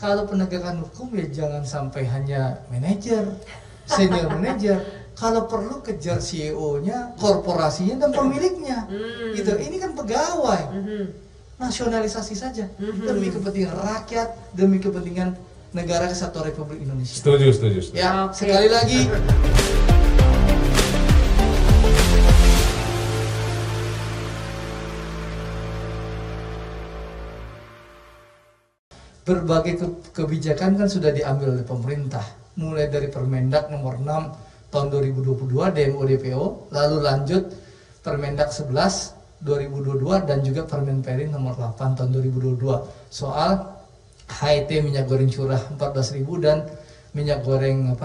kalau penegakan hukum ya jangan sampai hanya manajer, senior manajer. Kalau perlu kejar CEO-nya, korporasinya dan pemiliknya. Gitu. Ini kan pegawai. Nasionalisasi saja demi kepentingan rakyat, demi kepentingan negara Kesatuan Republik Indonesia. Setuju. Ya, sekali lagi. Berbagai kebijakan kan sudah diambil oleh pemerintah, mulai dari Permendak nomor 6 tahun 2022 DMO DPO, lalu lanjut Permendak 11 2022 dan juga Permenperin nomor 8 tahun 2022 soal HET minyak goreng curah 14.000 dan minyak goreng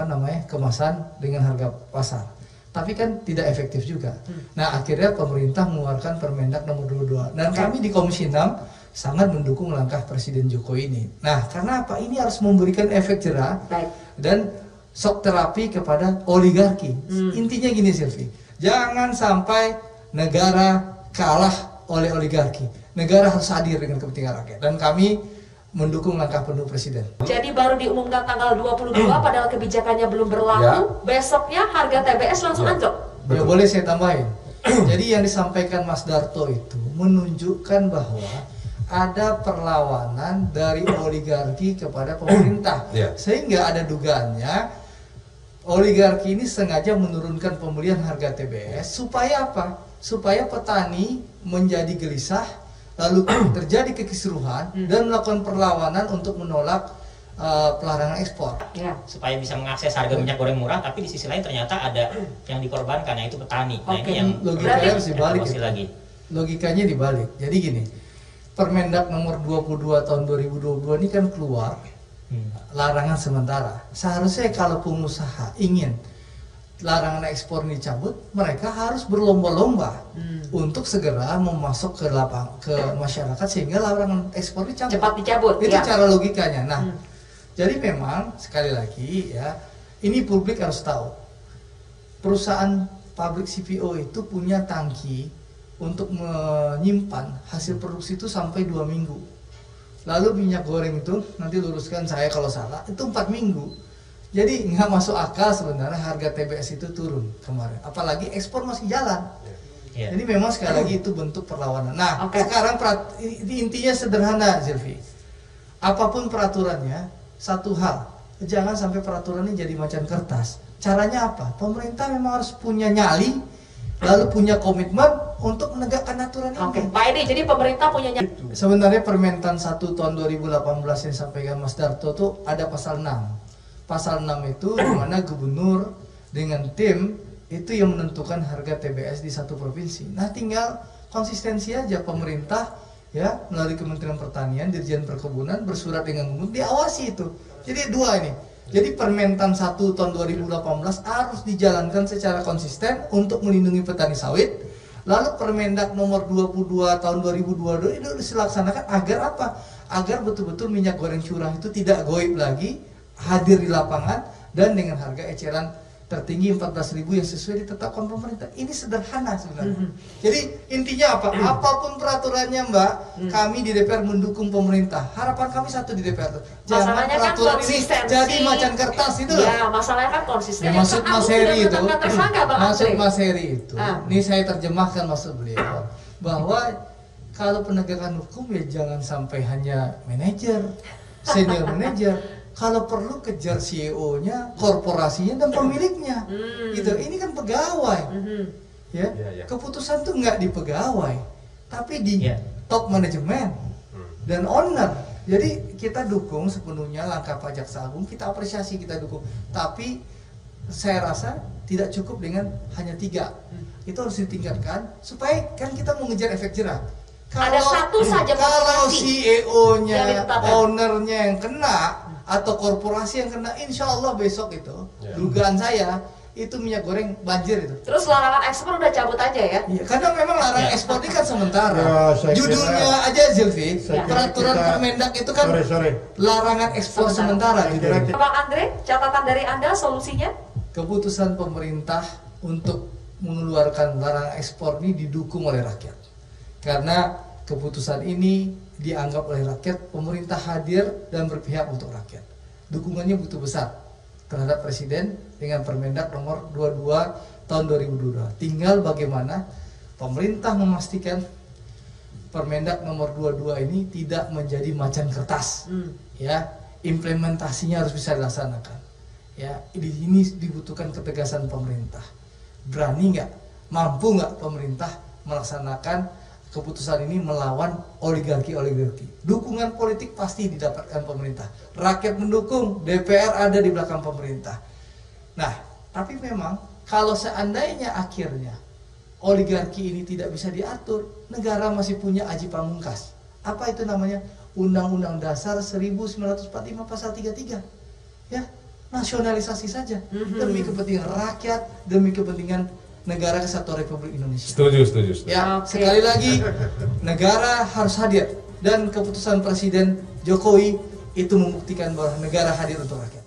kemasan dengan harga pasar. Tapi kan tidak efektif juga. Nah, akhirnya pemerintah mengeluarkan Permendak nomor 22 dan kami di Komisi 6 sangat mendukung langkah Presiden Jokowi ini. Nah, karena apa? Ini harus memberikan efek jerah dan shock terapi kepada oligarki. Intinya gini, Silvi, jangan sampai negara kalah oleh oligarki. Negara harus hadir dengan kepentingan rakyat. Dan kami mendukung langkah penuh Presiden. Jadi baru diumumkan tanggal 22, padahal kebijakannya belum berlaku. Besoknya harga TBS langsung anjlok. Ya, boleh saya tambahin. Jadi yang disampaikan Mas Darto itu menunjukkan bahwa ada perlawanan dari oligarki kepada pemerintah. Sehingga ada dugaannya oligarki ini sengaja menurunkan pembelian harga TBS supaya apa? Supaya petani menjadi gelisah, lalu terjadi kekisruhan dan melakukan perlawanan untuk menolak pelarangan ekspor. Supaya bisa mengakses harga minyak goreng murah, tapi di sisi lain ternyata ada yang dikorbankan, yaitu petani. Nah, ini yang logikanya harus dibalik. Lagi. Logikanya dibalik. Jadi gini, Permendak nomor 22 tahun 2022 ini kan keluar larangan sementara. Seharusnya kalau pengusaha ingin larangan ekspor ini dicabut, mereka harus berlomba-lomba untuk segera memasok ke masyarakat sehingga larangan ekspor dicabut. Cepat dicabut. Itu cara logikanya. Nah, jadi memang sekali lagi ya, ini publik harus tahu. Perusahaan pabrik CPO itu punya tangki untuk menyimpan hasil produksi itu sampai 2 minggu. Lalu minyak goreng itu, nanti luruskan saya kalau salah, itu 4 minggu. Jadi nggak masuk akal sebenarnya harga TBS itu turun kemarin. Apalagi ekspor masih jalan. Jadi memang sekali lagi itu bentuk perlawanan. Nah, sekarang intinya sederhana, Zilvi. Apapun peraturannya, satu hal, jangan sampai peraturannya jadi macan kertas. Caranya apa? Pemerintah memang harus punya nyali, lalu punya komitmen untuk menegakkan aturan ini. Pak Edi, jadi pemerintah punya sebenarnya Permentan 1 tahun 2018 yang disampaikan Mas Darto itu ada pasal 6. Pasal 6 itu di mana gubernur dengan tim itu yang menentukan harga TBS di satu provinsi. Nah, tinggal konsistensi aja pemerintah ya melalui Kementerian Pertanian, Dirjen Perkebunan bersurat dengan gubernur, diawasi itu. Jadi dua ini. Jadi Permentan 1 tahun 2018 harus dijalankan secara konsisten untuk melindungi petani sawit. Lalu Permendak nomor 22 tahun 2022 itu dilaksanakan agar apa? Agar betul-betul minyak goreng curah itu tidak goib lagi, hadir di lapangan dan dengan harga eceran tertinggi 14.000 yang sesuai ditetapkan pemerintah. Ini sederhana sebenarnya. Jadi intinya apa? Apapun peraturannya, Mbak, kami di DPR mendukung pemerintah. Harapan kami satu di DPR tuh, jangan peraturan ini jadi macan kertas itu. Ya, masalahnya kan konsisten. Ya, maksud Mas Heri itu, maksud Mas Heri itu, ini saya terjemahkan maksud beliau bahwa kalau penegakan hukum ya jangan sampai hanya manajer, senior manajer. Kalau perlu kejar CEO-nya, korporasinya dan pemiliknya. Gitu. Ini kan pegawai. Ya. Keputusan tuh nggak di pegawai, tapi di top manajemen dan owner. Jadi kita dukung sepenuhnya langkah Pak Jaksa Agung, kita apresiasi, kita dukung. Tapi saya rasa tidak cukup dengan hanya 3. Itu harus ditingkatkan supaya kan kita mengejar efek jerah. Ada satu saja kalau CEO-nya, ownernya yang kena atau korporasi yang kena, insya Allah besok itu dugaan saya itu minyak goreng banjir itu. Terus larangan ekspor udah cabut aja ya? Iya, karena memang larangan ekspor ini kan sementara. Judulnya aja Zilvi, peraturan Permendak itu kan larangan ekspor sementara. Bang Andre, catatan dari Anda solusinya? Keputusan pemerintah untuk mengeluarkan larangan ekspor ini didukung oleh rakyat. Karena keputusan ini dianggap oleh rakyat, pemerintah hadir dan berpihak untuk rakyat. Dukungannya begitu besar terhadap Presiden dengan Permendak nomor 22 tahun 2022. Tinggal bagaimana pemerintah memastikan Permendak nomor 22 ini tidak menjadi macan kertas. Ya, implementasinya harus bisa dilaksanakan. Ya, ini dibutuhkan ketegasan pemerintah. Berani nggak, mampu nggak pemerintah melaksanakan keputusan ini melawan oligarki-oligarki. Dukungan politik pasti didapatkan pemerintah. Rakyat mendukung, DPR ada di belakang pemerintah. Nah, tapi memang kalau seandainya akhirnya oligarki ini tidak bisa diatur, negara masih punya aji pamungkas. Apa itu namanya? Undang-Undang Dasar 1945 pasal 33. Ya, nasionalisasi saja demi kepentingan rakyat, demi kepentingan negara Kesatuan Republik Indonesia. Setuju. Ya, sekali lagi negara harus hadir dan keputusan Presiden Jokowi itu membuktikan bahwa negara hadir untuk rakyat.